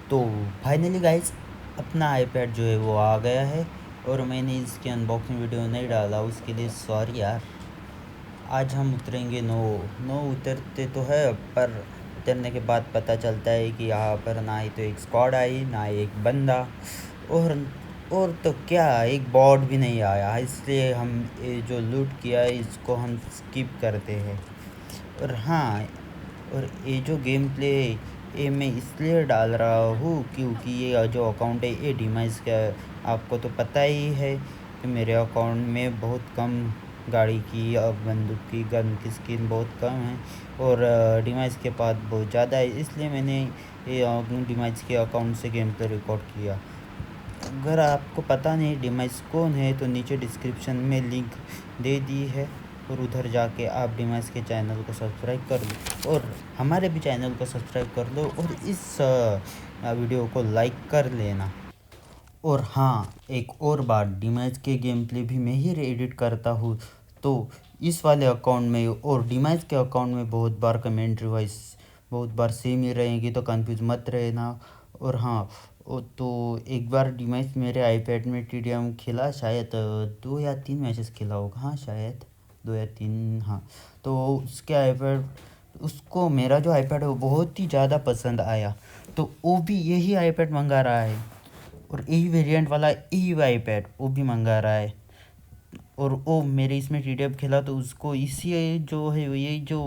तो finally guys अपना iPad जो है वो आ गया है और मैंने इसकी अनबॉक्सिंग वीडियो नहीं डाला, उसके लिए सॉरी यार। आज हम उतरेंगे नो उतरते तो है, पर उतरने के बाद पता चलता है कि यहाँ पर ना ही तो एक स्क्वाड आई, ना ही एक बंदा, और और तो क्या एक बॉट भी नहीं आया। इसलिए हम ये जो लूट किया है इसको हम स्किप करते हैं। और हाँ, और ये जो गेम प्ले ये मैं इसलिए डाल रहा हूँ क्योंकि ये जो अकाउंट है ये डिमाइस का है। आपको तो पता ही है कि मेरे अकाउंट में बहुत कम गाड़ी की और बंदूक की गन की स्किन बहुत कम है, और डिमाइस के पास बहुत ज़्यादा है। इसलिए मैंने ये डिमाइस के अकाउंट से गेम प्ले रिकॉर्ड किया। अगर आपको पता नहीं डिमाइस कौन है तो नीचे डिस्क्रिप्शन में लिंक दे दी है, और उधर जाके आप डिमाइस के चैनल को सब्सक्राइब कर लो और हमारे भी चैनल को सब्सक्राइब कर लो, और इस वीडियो को लाइक कर लेना। और हाँ, एक और बात, डिमाइस के गेम प्ले भी मैं ही एडिट करता हूँ, तो इस वाले अकाउंट में और डिमाइस के अकाउंट में बहुत बार कमेंट्री वॉइस बहुत बार सेम ही रहेगी, तो कंफ्यूज मत रहना। और हाँ, तो एक बार डिमाइस मेरे आईपैड में टीडीएम खेला, शायद 2 या 3 मैचेस खेला होगा, हाँ शायद 2 या 3, हाँ। तो उसके आईपैड उसको मेरा जो आईपैड है वो बहुत ही ज़्यादा पसंद आया, तो वो भी यही आईपैड मंगा रहा है, और यही वेरिएंट वाला यही आईपैड वो भी मंगा रहा है। और वो मेरे इसमें टीडीएफ खेला तो उसको इसी जो है यही जो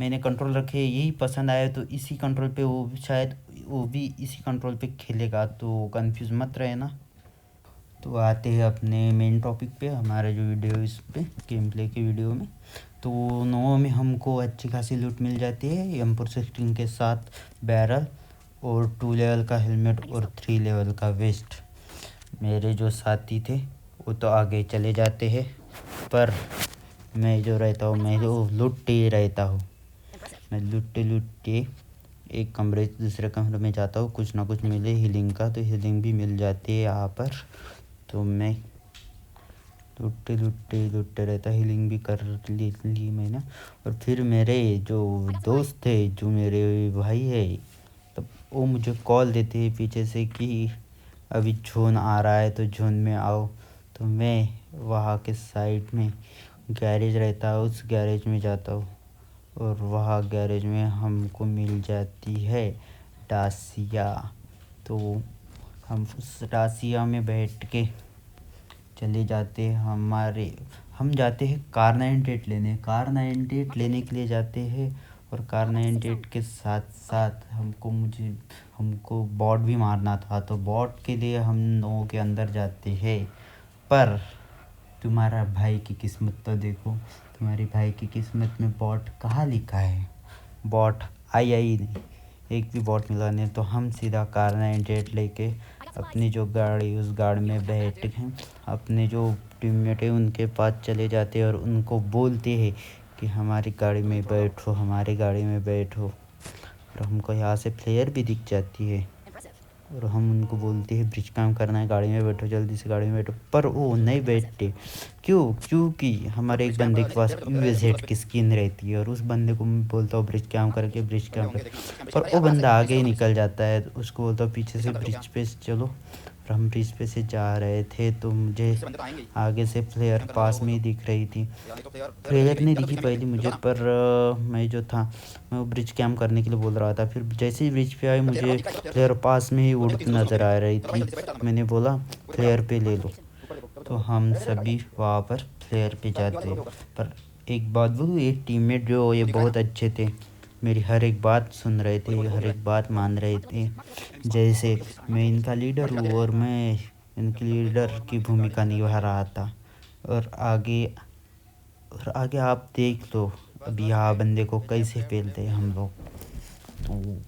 मैंने कंट्रोल रखे यही पसंद आया, तो इसी कंट्रोल पे वो शायद वो भी इसी कंट्रोल पे खेलेगा, तो कंफ्यूज मत रहे ना। तो आते हैं अपने मेन टॉपिक पे, हमारे जो वीडियो इस पे गेम प्ले की वीडियो में। तो नो में हमको अच्छी खासी लूट मिल जाती है M416 के साथ बैरल, और 2 लेवल का हेलमेट और 3 लेवल का वेस्ट। मेरे जो साथी थे वो तो आगे चले जाते हैं, पर मैं जो रहता हूँ मैं जो लूटते ही रहता हूँ। मैं लूटते लूटते एक कमरे से दूसरे कमरे में जाता हूँ, कुछ ना कुछ मिले हीलिंग का, तो हीलिंग भी मिल जाती है यहाँ पर। तो मैं लूटते रहता, हीलिंग भी कर ली मैंने। और फिर मेरे जो दोस्त थे, जो मेरे भाई है, तब वो मुझे कॉल देते हैं पीछे से कि अभी जोन आ रहा है तो जोन में आओ। तो मैं वहाँ के साइड में गैरेज रहता है, उस गैरेज में जाता हूँ, और वहाँ गैरेज में हमको मिल जाती है डासिया। तो हम उस डासिया में बैठ के चले जाते हैं हम जाते हैं कार 98 लेने, के लिए जाते हैं। और कार 98 के साथ साथ हमको बॉट भी मारना था, तो बॉट के लिए हम लोगों के अंदर जाते हैं। पर तुम्हारा भाई की किस्मत तो देखो, तुम्हारे भाई की किस्मत में बॉट कहाँ लिखा है, बॉट आया ही नहीं, एक भी बॉट मिला नहीं। तो हम सीधा कार 98 लेके अपनी जो गाड़ी उस गाड़ी में बैठ के अपने जो टीममेट है उनके पास चले जाते हैं और उनको बोलते हैं कि हमारी गाड़ी में बैठो, हमारी गाड़ी में बैठो। और हमको यहाँ से प्लेयर भी दिख जाती है, और हम उनको बोलते हैं ब्रिज काम करना है, गाड़ी में बैठो, जल्दी से गाड़ी में बैठो, पर वो नहीं बैठते। क्योंकि हमारे एक बंदे के पास UAZ की स्किन रहती है, और उस बंदे को मैं बोलता हूँ ब्रिज काम करके, ब्रिज काम कर, पर वो बंदा आगे ही निकल जाता है। तो उसको बोलता हूँ पीछे से ब्रिज पे चलो, और हम ब्रिज पे से जा रहे थे तो मुझे आगे से प्लेयर पास में ही दिख रही थी। प्लेयर नहीं दिखी पहले मुझे, पर मैं जो था मैं वो ब्रिज कैम्प करने के लिए बोल रहा था। फिर जैसे ही ब्रिज पे आए मुझे प्लेयर पास में ही उड़ती नज़र आ रही थी। मैंने बोला प्लेयर पे ले लो, तो हम सभी वहाँ पर प्लेयर पे जाते। पर एक बात बोलूँ, एक टीममेट जो ये बहुत अच्छे थे, मेरी हर एक बात सुन रहे थे, हर एक बात मान रहे थे। जैसे मैं इनका लीडर हूँ और मैं इनकी लीडर की भूमिका निभा रहा था। और आगे आप देख लो अभी यहाँ बंदे को कैसे पेलते हैं हम लोग। तो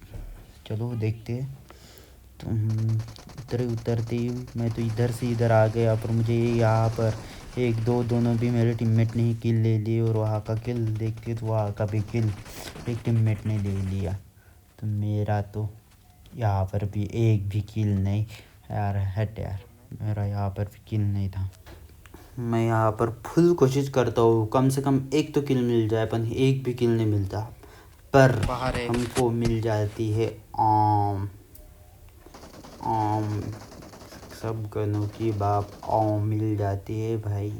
चलो देखते हैं। तो उतरते ही मैं तो इधर से इधर आ गया, पर मुझे यहाँ पर एक दो दोनों भी मेरे टीममेट ने ही किल ले ली, और वहाँ का किल देखते तो वहाँ का भी किल एक टीममेट ने ले लिया। तो मेरा तो यहाँ पर भी एक भी किल नहीं। यार हट यार, मेरा यहाँ पर भी किल नहीं था। मैं यहाँ पर फुल कोशिश करता हूँ कम से कम एक तो किल मिल जाए, पर एक भी किल नहीं मिलता। पर हमको मिल जाती है आम। सब गनों की बाप ओम मिल जाती है भाई।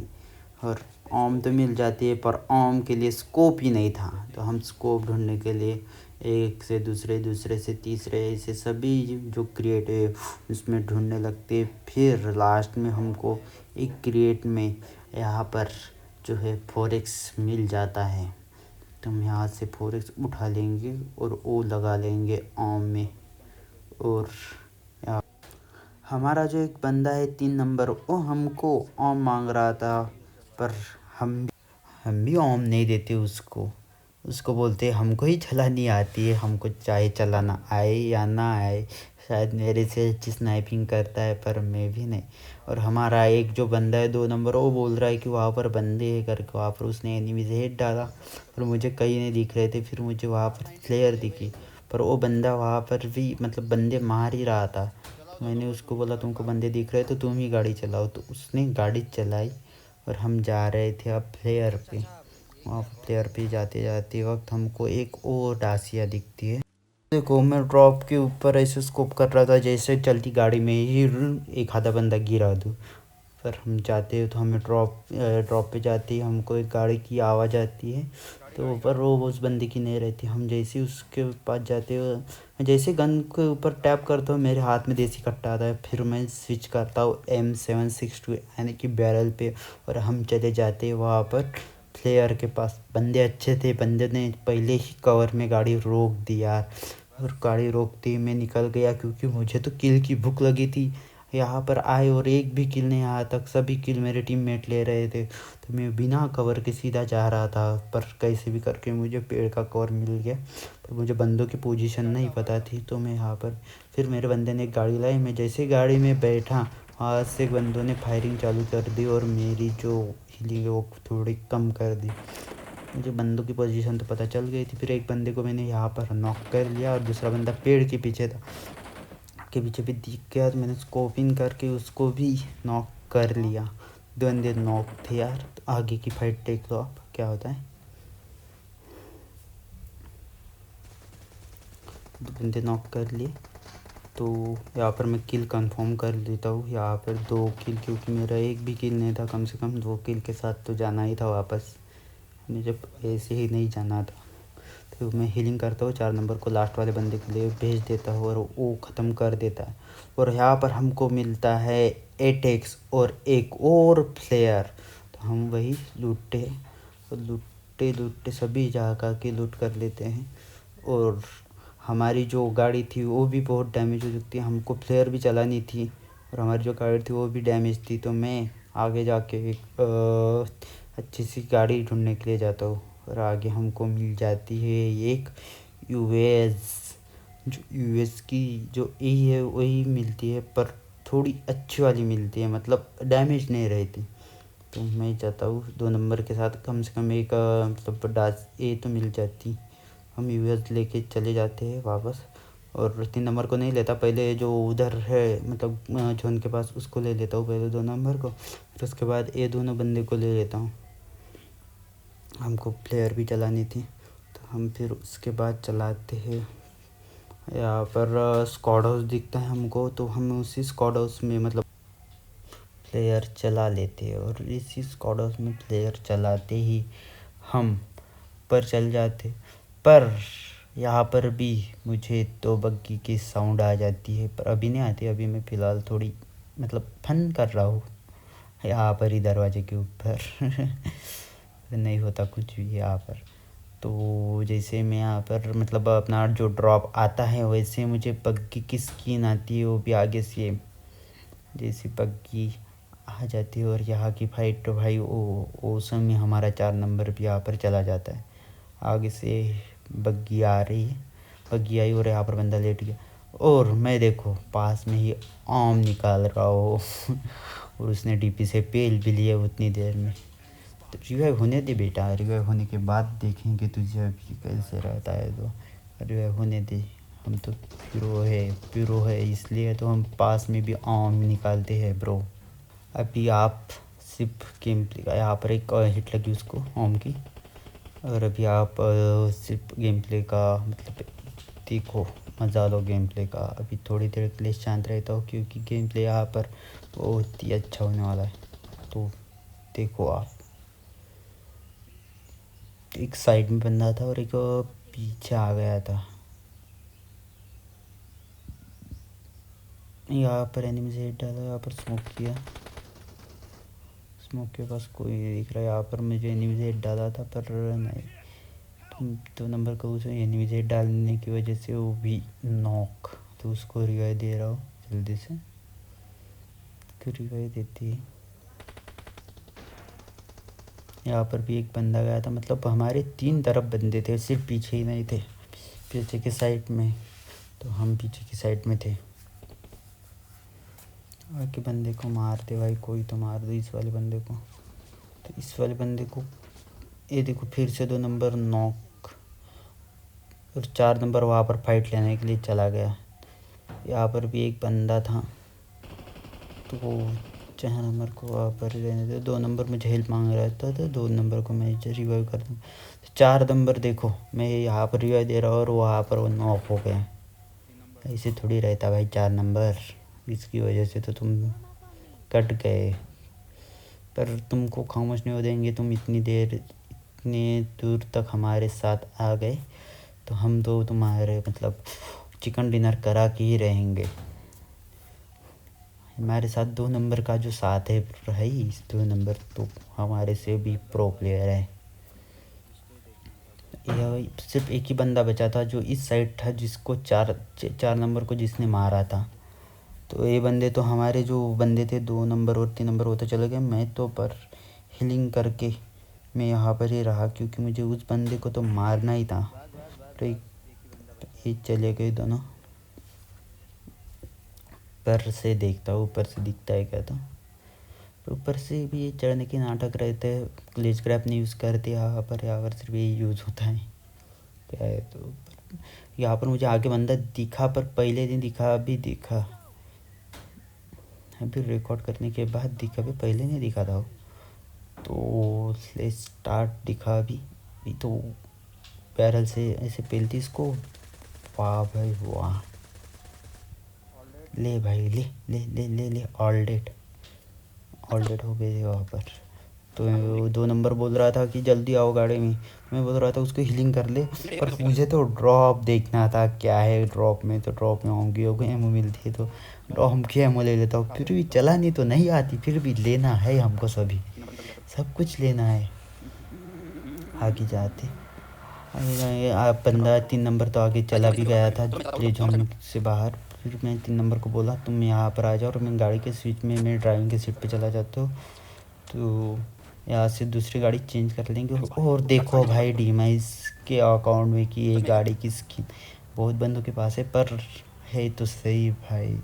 और ओम तो मिल जाती है पर ओम के लिए स्कोप ही नहीं था, तो हम स्कोप ढूंढने के लिए एक से दूसरे, दूसरे से तीसरे, ऐसे सभी जो क्रिएट है उसमें ढूंढने लगते। फिर लास्ट में हमको एक क्रिएट में यहाँ पर जो है 4x मिल जाता है। तो हम यहाँ से 4x उठा लेंगे और वो लगा लेंगे ओम में। और हमारा जो एक बंदा है 3 नंबर, वो हमको ओम मांग रहा था, पर हम भी ओम नहीं देते उसको बोलते हमको ही चलानी आती है, हमको चाहे चलाना आए या ना आए। शायद मेरे से अच्छी स्नाइपिंग करता है पर मैं भी नहीं। और हमारा एक जो बंदा है 2 नंबर, वो बोल रहा है कि वहाँ पर बंदे हैं करके, वहाँ पर उसने एनिमी से हेड डाला पर मुझे कहीं नहीं दिख रहे थे। फिर मुझे वहाँ पर प्लेयर दिखी, पर वो बंदा वहाँ पर भी मतलब बंदे मार ही रहा था। मैंने उसको बोला तुमको बंदे दिख रहे तो तुम ही गाड़ी चलाओ, तो उसने गाड़ी चलाई और हम जा रहे थे अब प्लेयर पे। वहाँ प्लेयर पे जाते जाते वक्त हमको एक और डासिया दिखती है। देखो मैं ड्रॉप के ऊपर ऐसे स्कोप कर रहा था जैसे चलती गाड़ी में ही एक आधा बंदा गिरा दूँ। पर हम जाते हैं तो हमें ड्रॉप पे जाते ही हमको एक गाड़ी की आवाज़ आती है, तो पर वो उस बंदे की नहीं रहती। हम जैसे ही उसके पास जाते हो, जैसे गन के ऊपर टैप करता हूँ मेरे हाथ में देसी कट्टा आता है। फिर मैं स्विच करता हूँ M762 यानी कि बैरल पे, और हम चले जाते हैं वहाँ पर प्लेयर के पास। बंदे अच्छे थे, बंदे ने पहले ही कवर में गाड़ी रोक दी यार। और गाड़ी रोकते ही मैं निकल गया क्योंकि मुझे तो किल की भूख लगी थी। यहाँ पर आए और एक भी किल नहीं आया तक, सभी किल मेरे टीममेट ले रहे थे, तो मैं बिना कवर के सीधा जा रहा था। पर कैसे भी करके मुझे पेड़ का कवर मिल गया, पर मुझे बंदों की पोजीशन नहीं पता थी। तो मैं यहाँ पर फिर मेरे बंदे ने एक गाड़ी लाई, मैं जैसे गाड़ी में बैठा वहाँ से बंदों ने फायरिंग चालू कर दी और मेरी जो हीलिंग है वो थोड़ी कम कर दी। मुझे बंदों की पोजीशन तो पता चल गई थी। फिर एक बंदे को मैंने यहाँ पर नॉक कर लिया और दूसरा बंदा पेड़ के पीछे था, के पीछे भी दिख गया, तो मैंने स्कोपिंग करके उसको भी नॉक कर लिया। 2 बंदे नॉक थे यार। तो आगे की फाइट देख लो आप क्या होता है। 2 बंदे नॉक कर लिए, तो यहाँ पर मैं किल कंफर्म कर लेता हूँ। यहाँ पर 2 किल, क्योंकि मेरा एक भी किल नहीं था, कम से कम 2 किल के साथ तो जाना ही था वापस। मुझे जब ऐसे ही नहीं जाना था, तो मैं हीलिंग करता हूँ, 4 नंबर को लास्ट वाले बंदे के लिए भेज देता हूँ और वो ख़त्म कर देता है। और यहाँ पर हमको मिलता है 8x और एक और प्लेयर, तो हम वही लूटते लूटते सभी जगह के लूट कर लेते हैं। और हमारी जो गाड़ी थी वो भी बहुत डैमेज हो चुकी थी, हमको प्लेयर भी चलानी थी और हमारी जो गाड़ी थी वो भी डैमेज थी। तो मैं आगे जाके एक अच्छी सी गाड़ी ढूंढने के लिए जाता हूँ और आगे हमको मिल जाती है एक यूएस। जो यूएस की जो ए है वही मिलती है, पर थोड़ी अच्छी वाली मिलती है, मतलब डैमेज नहीं रहती। तो मैं चाहता हूँ 2 नंबर के साथ कम से कम एक मतलब डास ए तो मिल जाती। हम यूएस लेके चले जाते हैं वापस, और 3 नंबर को नहीं लेता, पहले जो उधर है मतलब जोन के पास उसको ले लेता हूँ पहले 2 नंबर को, फिर उसके बाद ये दोनों बंदे को ले लेता हूँ। हमको प्लेयर भी चलानी थी, तो हम फिर उसके बाद चलाते हैं। यहाँ पर स्क्वाड हाउस दिखता है हमको, तो हम उसी स्क्वाड हाउस में मतलब प्लेयर चला लेते हैं। और इसी स्क्वाड हाउस में प्लेयर चलाते ही हम पर चल जाते, पर यहाँ पर भी मुझे तो बग्गी की साउंड आ जाती है, पर अभी नहीं आती। अभी मैं फ़िलहाल थोड़ी मतलब फन कर रहा हूँ यहाँ पर ही दरवाजे के ऊपर नहीं होता कुछ भी यहाँ पर। तो जैसे मैं यहाँ पर मतलब अपना जो ड्रॉप आता है वैसे मुझे बग्गी की स्किन आती है, वो भी आगे से जैसे बग्गी आ जाती है। और यहाँ की फाइट तो भाई वो समय हमारा 4 नंबर भी यहाँ पर चला जाता है। आगे से बग्गी आ रही है, बग्गी आई और यहाँ पर बंदा लेट गया, और मैं देखो पास में ही आम निकाल रहा हो और उसने डीपी से पेल भी लिया उतनी देर में। तो रिवाइव होने दे बेटा, रिवाइव होने के बाद देखेंगे तुझे अभी कैसे रहता है। तो रिवाइव होने दे, हम तो प्यूरो है इसलिए तो हम पास में भी आम निकालते हैं ब्रो। अभी आप सिर्फ गेम प्ले का यहाँ पर एक हिट लगी उसको आम की, और अभी आप सिर्फ गेम प्ले का मतलब देखो मज़ा लो गेम प्ले का। अभी थोड़ी देर के लिए शांत रहता हूँ क्योंकि गेम प्ले यहाँ पर बहुत ही अच्छा होने वाला है। तो देखो आप, एक साइड में बंदा था और एक पीछे आ गया था। यहाँ पर एनिमी से हिट डाला, यहाँ पर स्मोक किया, स्मोक के पास कोई नहीं दिख रहा है। यहाँ पर मुझे एनिमी से हिट डाला था पर नहीं, तो नंबर का उसे एनिमी से हिट डालने की वजह से वो भी नॉक। तो उसको रिवाइव दे रहा हूँ जल्दी से, रिवाइव देती है। यहाँ पर भी एक बंदा गया था, मतलब हमारे 3 तरफ बंदे थे, सिर्फ पीछे ही नहीं थे, पीछे की साइड में। तो हम पीछे की साइड में थे। आगे बंदे को मार दे भाई, कोई तो मार दो इस वाले बंदे को। तो इस वाले बंदे को, ये देखो फिर से 2 नंबर नॉक, और 4 नंबर वहाँ पर फाइट लेने के लिए चला गया। यहाँ पर भी एक बंदा था, तो वो 4 नंबर को वहाँ पर रहने दे। 2 नंबर मुझे हेल्प मांग रहा था, तो 2 नंबर को मैं रिवाइव कर दूँ। 4 नंबर देखो मैं यहाँ पर रिवाइव दे रहा हूँ और वहाँ पर वो नॉक हो गया। ऐसे थोड़ी रहता भाई 4 नंबर, इसकी वजह से तो तुम कट गए। पर तुमको खामोश नहीं हो देंगे, तुम इतनी देर इतने दूर तक हमारे साथ आ गए, तो हम तो तुम्हारे मतलब चिकन डिनर करा के ही रहेंगे। हमारे साथ 2 नंबर का जो साथ है भाई, इस 2 नंबर तो हमारे से भी प्रो प्लेयर है। यह सिर्फ एक ही बंदा बचा था जो इस साइड था, जिसको 4 नंबर को जिसने मारा था। तो ये बंदे तो हमारे जो बंदे थे 2 नंबर और 3 नंबर, वो तो चले गए। मैं तो पर हीलिंग करके मैं यहाँ पर ही रहा क्योंकि मुझे उस बंदे को तो मारना ही था। तो ये चले गए दोनों। ऊपर से देखता हूँ, ऊपर से दिखता है क्या, तो ऊपर से भी ये चढ़ने के नाटक रहते हैं। ग्लिच क्रैप नहीं यूज़ करते यहाँ पर सिर्फ यही यूज़ होता है। क्या है तो यहाँ पर मुझे आगे बंदा दिखा, पर पहले दिन दिखा, अभी दिखा, अभी रिकॉर्ड करने के बाद दिखा, अभी पहले नहीं दिखा था वो। तो स्टार्ट दिखा अभी तो बैरल से ऐसे पेलती इसको। वाह भाई वाह, ले भाई ले ले ले ले ले, ऑल डेट हो गए थे वहाँ पर। तो 2 नंबर बोल रहा था कि जल्दी आओ गाड़ी में, मैं बोल रहा था उसको हीलिंग कर ले। पर मुझे तो ड्रॉप देखना था क्या है ड्रॉप में, तो ड्रॉप में होंगी एमओ मिलती है, तो ड्रॉप की एमओ ले लेता हूँ। फिर भी चलानी तो नहीं आती, फिर भी लेना है हमको, सभी सब कुछ लेना है। आगे जाते आप बंदा 3 नंबर तो आगे चला भी गया था प्ले जोन से बाहर। फिर मैं 3 नंबर को बोला तुम यहाँ पर आ जाओ, और मैं गाड़ी के स्विच में मैं ड्राइविंग के सीट पे चला जाता हूँ। तो यहाँ से दूसरी गाड़ी चेंज कर लेंगे। और देखो भाई डीमाइस के अकाउंट में कि ये गाड़ी की स्किन बहुत बंदों के पास है, पर है तो सही भाई।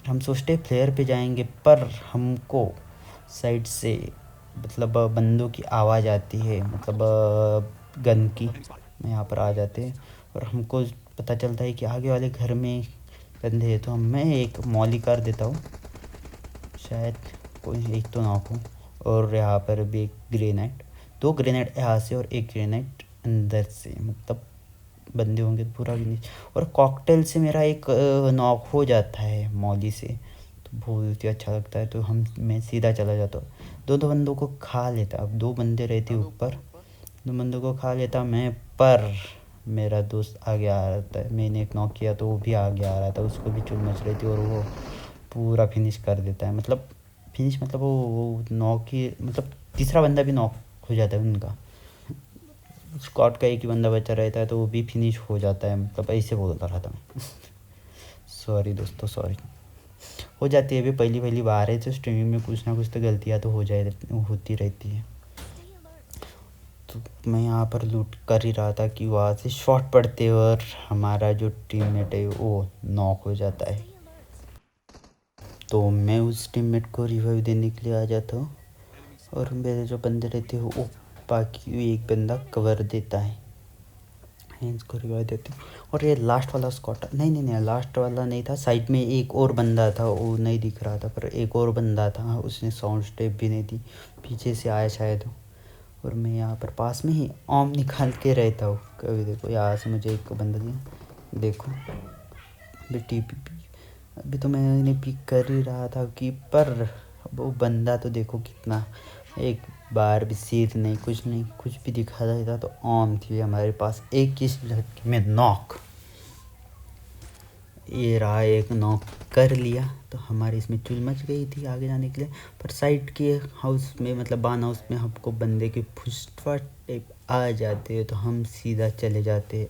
हम सोचते प्लेयर पे जाएंगे, पर हमको साइड से मतलब बंदों की आवाज़ आती है, मतलब गन की। मैं यहाँ पर आ जाते हैं और हमको पता चलता है कि आगे वाले घर में बंदे हैं। तो मैं एक मॉली कर देता हूँ, शायद कोई एक तो नॉक हो। और यहाँ पर भी एक ग्रेनेड, 2 ग्रेनेड यहाँ से और 1 ग्रेनेड अंदर से, मतलब बंदे होंगे तो पूरा भी नहीं। और कॉकटेल से मेरा एक नॉक हो जाता है मॉली से, तो बहुत ही अच्छा लगता है। तो मैं सीधा चला जाता हूँ, 2 बंदों को खा लेता। अब 2 बंदे रहते ऊपर, 2 बंदों को खा लेता मैं, पर मेरा दोस्त आगे आ रहा था। मैंने एक नॉक किया तो वो भी आगे आ रहा था, उसको भी चुल मच रही थी, और वो पूरा फिनिश कर देता है। मतलब फिनिश मतलब वो नॉक ही, मतलब तीसरा बंदा भी नॉक हो जाता है उनका। स्क्वाड का एक ही बंदा बचा रहता है तो वो भी फिनिश हो जाता है, मतलब ऐसे बोल रहा था मैं। सॉरी दोस्तों, सॉरी। हो जाती है, अभी पहली पहली बार है तो स्ट्रीमिंग में कुछ ना कुछ तो गलतियाँ तो होती रहती है। तो मैं यहाँ पर लूट कर ही रहा था कि वहाँ से शॉट पड़ते और हमारा जो टीममेट है वो नॉक हो जाता है। तो मैं उस टीममेट को रिवाइव देने के लिए आ जाता हूँ, और मेरे जो बंदे रहते हैं वो बाकी एक बंदा कवर देता है, इसको रिवाइव देते हैं। और ये लास्ट वाला स्क्वाड, नहीं लास्ट वाला नहीं था, साइड में एक और बंदा था, वो नहीं दिख रहा था, पर एक और बंदा था, उसने साउंड स्टेप भी नहीं दी, पीछे से आया शायद। और मैं यहाँ पर पास में ही ओम निकाल के रहता हूँ कभी। देखो यहाँ से मुझे एक बंदा दिया, देखो अभी टीपी अभी तो मैंने पिक कर ही रहा था कि पर वो बंदा तो देखो कितना, एक बार भी सिर नहीं कुछ भी दिखा देता तो ऑन थी हमारे पास एक ही झटके में नॉक। ये रहा एक नॉक कर लिया तो हमारी इसमें चुल मच गई थी आगे जाने के लिए। पर साइड के हाउस में मतलब बान हाउस में हमको बंदे के फुसफाट टाइप आ जाते तो हम सीधा चले जाते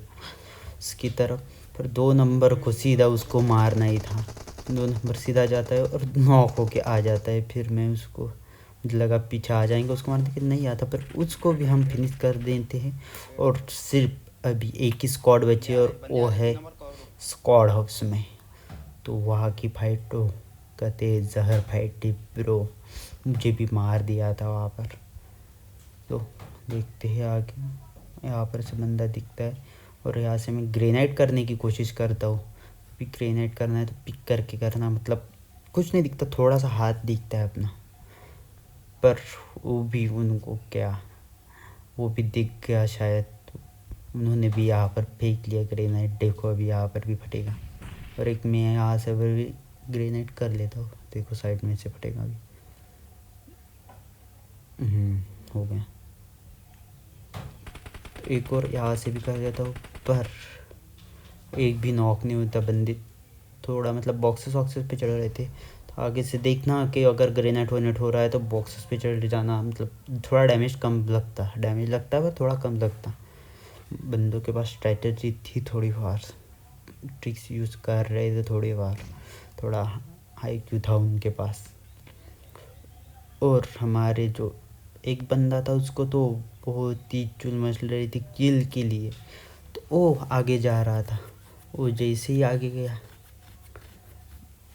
उसकी तरफ। पर 2 नंबर को सीधा उसको मारना ही था। 2 नंबर सीधा जाता है और नॉक होके आ जाता है। फिर मैं उसको मुझे लगा पीछे आ जाएंगे उसको मारने के, नहीं आता पर उसको भी हम फिनिश कर देते हैं। और सिर्फ अभी एक ही स्क्वाड बची और वो है स्क्वाड हाउस में। तो वहाँ की फाइट तो कहते जहर फाइट थी ब्रो, मुझे भी मार दिया था वहाँ पर। तो देखते हैं आगे। यहाँ पर से बंदा दिखता है और यहाँ से मैं ग्रेनाइड करने की कोशिश करता हूँ। भी ग्रेनाइड करना है तो पिक करके करना, मतलब कुछ नहीं दिखता, थोड़ा सा हाथ दिखता है अपना। पर वो भी उनको क्या, वो भी दिख गया शायद, तो उन्होंने भी यहाँ पर फेंक लिया ग्रेनाइड। देखो अभी यहाँ पर भी फटेगा। और एक मैं यहाँ से भी ग्रेनाइड कर लेता हूँ, देखो साइड में से फटेगा अभी। हो गया। एक और यहाँ से भी कर लेता हूँ पर एक भी नॉक नहीं होता। बंदे थोड़ा मतलब बॉक्सेस वॉक्सेस पे चढ़ रहे थे तो आगे से देखना कि अगर ग्रेनेड वोनेड हो रहा है तो बॉक्सेस पे चढ़ जाना, मतलब थोड़ा डैमेज कम लगता, डैमेज लगता है पर थोड़ा कम लगता। बंदों के पास स्ट्रैटेजी थी, थोड़ी बार ट्रिक्स यूज़ कर रहे थे, थोड़ी बार थोड़ा हाई क्यू था उनके पास। और हमारे जो एक बंदा था उसको तो बहुत ही चुल मचल रही थी किल के लिए, तो वो आगे जा रहा था। वो जैसे ही आगे गया,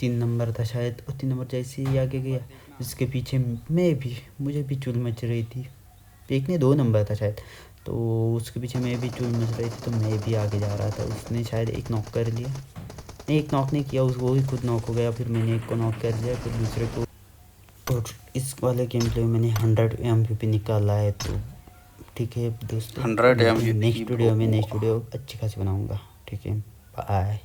3 नंबर था शायद, और 3 नंबर जैसे ही आगे गया उसके पीछे मुझे भी चुल मच रही थी। एक ने 2 नंबर था शायद, तो उसके पीछे मैं भी चुल मच रही थी तो मैं भी आगे जा रहा था। उसने शायद एक नॉक कर लिया, नहीं एक नॉक नहीं किया, वो ही खुद नॉक हो गया। फिर मैंने एक को नॉक कर लिया, फिर दूसरे को। और इस वाले गेम प्ले में मैंने 100 MVP निकाला है। तो ठीक है दोस्तों, 100 नेक्स्ट वीडियो अच्छी खासी बनाऊंगा। ठीक है, बाय।